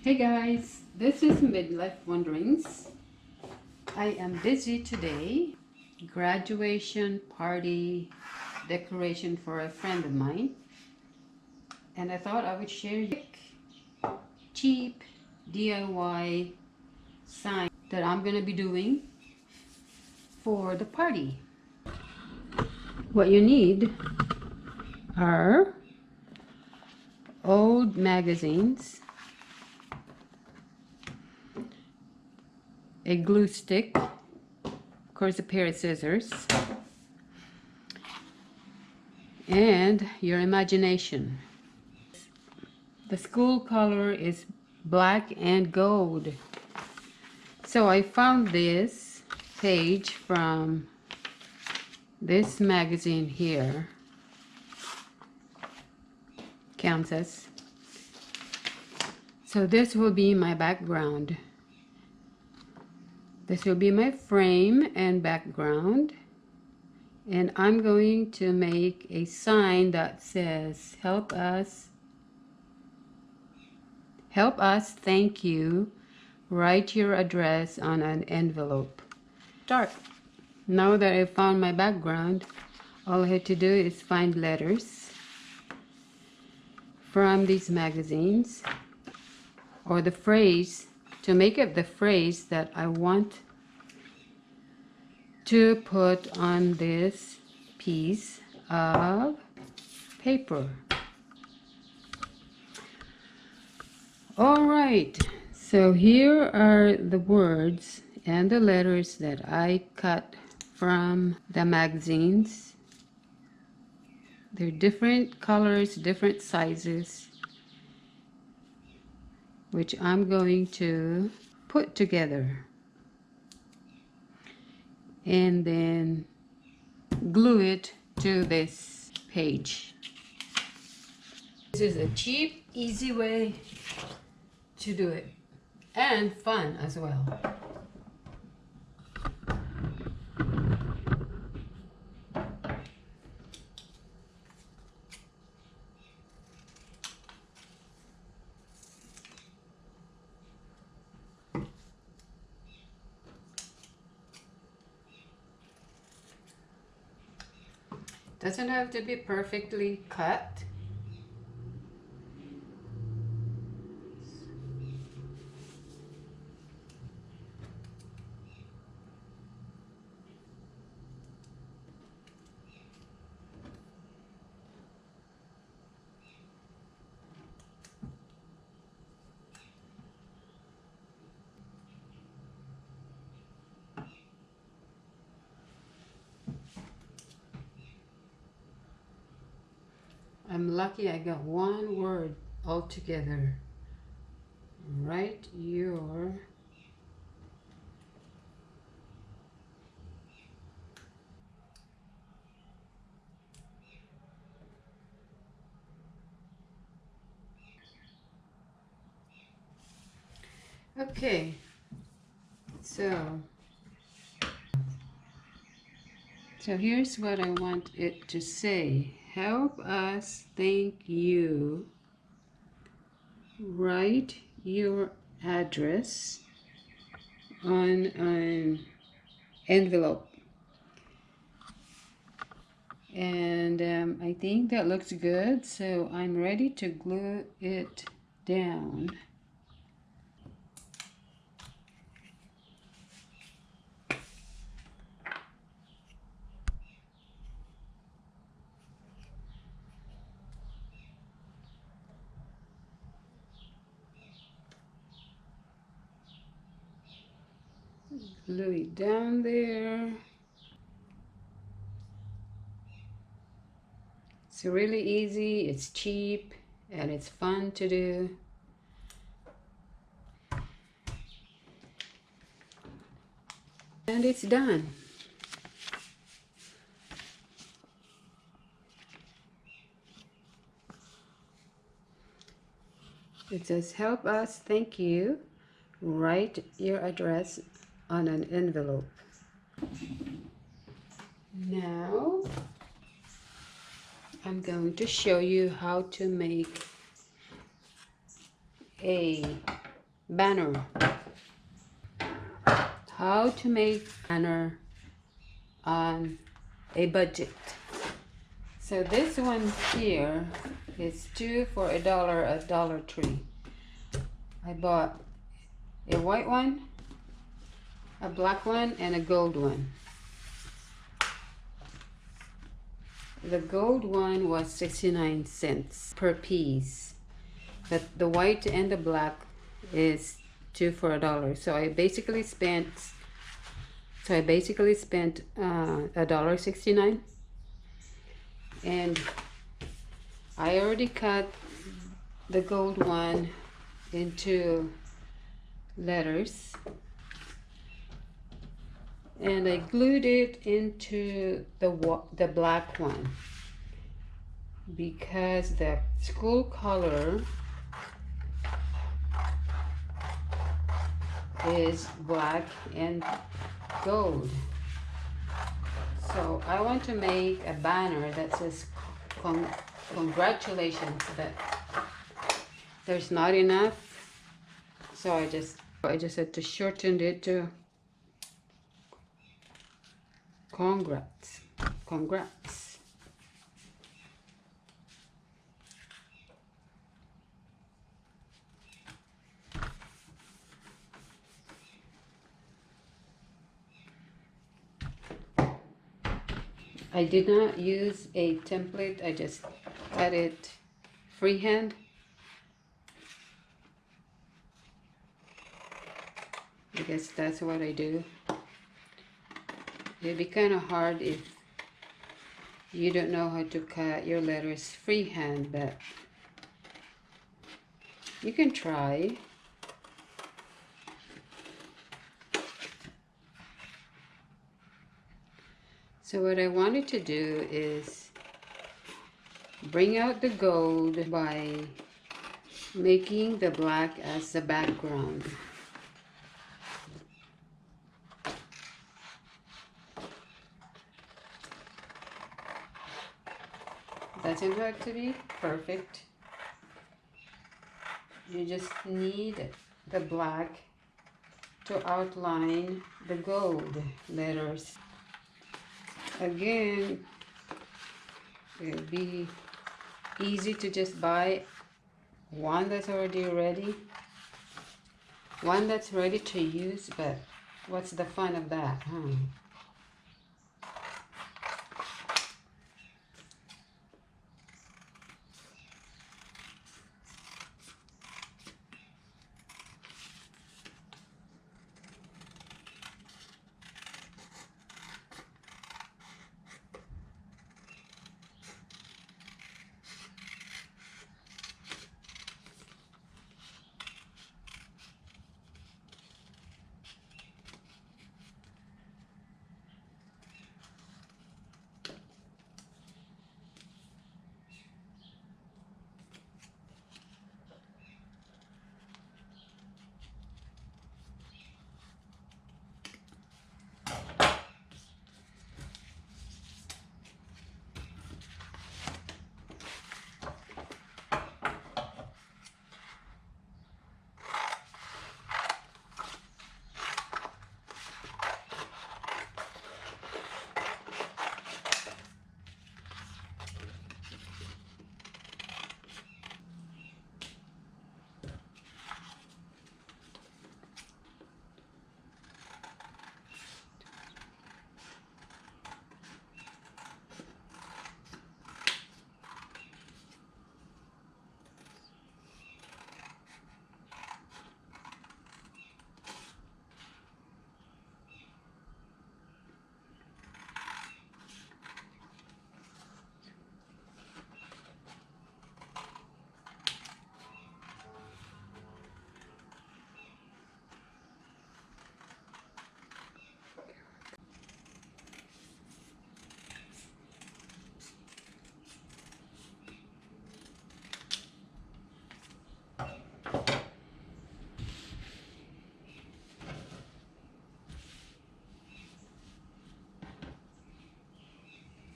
Hey guys, this is Midlife Wanderings. I am busy today. Graduation party decoration for a friend of mine. And I thought I would share you cheap DIY sign that I'm going to be doing for the party. What you need are old magazines, a glue stick, of course a pair of scissors, and your imagination. The school color is black and gold. So I found this page from this magazine here, Kansas. So this will be my background. This will be my frame and background. And I'm going to make a sign that says, help us, thank you. Write your address on an envelope. Start. Now that I've found my background, all I had to do is find letters from these magazines or the phrase to make up the phrase that I want to put on this piece of paper. All right, so here are the words and the letters that I cut from the magazines. They're different colors, different sizes, which I'm going to put together and then glue it to this page. This is a cheap, easy way to do it, and fun as well. Doesn't have to be perfectly cut. I'm lucky I got one word all together. Write your okay, so here's what I want it to say. Help us thank you. Write your address on an envelope. And I think that looks good, so I'm ready to glue it down. Glue it down there. It's really easy, it's cheap, and it's fun to do. And it's done. It says, help us, thank you. Write your address on an envelope. Now, I'm going to show you how to make a banner. How to make banner on a budget. So this one here is 2 for $1 at Dollar Tree. I bought a white one, a black one, and a gold one. The gold one was 69 cents per piece, but the white and the black is 2 for $1. So I basically spent $1.69, and I already cut the gold one into letters, and I glued it into the black one because the school color is black and gold. So I want to make a banner that says congratulations, but there's not enough, so I just had to shorten it to congrats. I did not use a template, I just cut it freehand. I guess that's what I do. It'd be kind of hard if you don't know how to cut your letters freehand, but you can try. So what I wanted to do is bring out the gold by making the black as the background. Doesn't have to be perfect. You just need the black to outline the gold letters. Again, it'll be easy to just buy one that's already ready, one that's ready to use, but what's the fun of that, huh?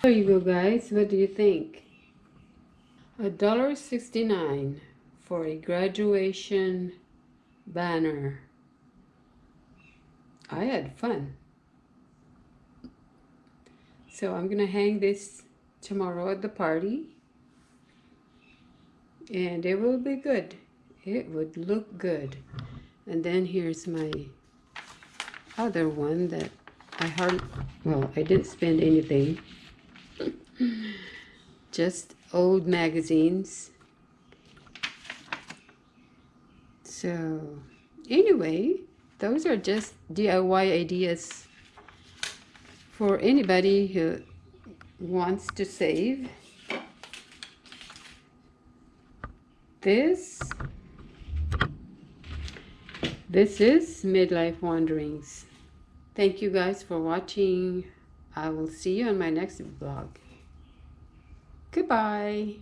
There you go, guys. What do you think? $1.69 for a graduation banner. I had fun. So I'm gonna hang this tomorrow at the party, and it will be good. It would look good. And then here's my other one that I didn't spend anything. Just old magazines. So anyway, those are just DIY ideas for anybody who wants to save. This is Midlife Wanderings. Thank you guys for watching. I will see you on my next vlog. Goodbye.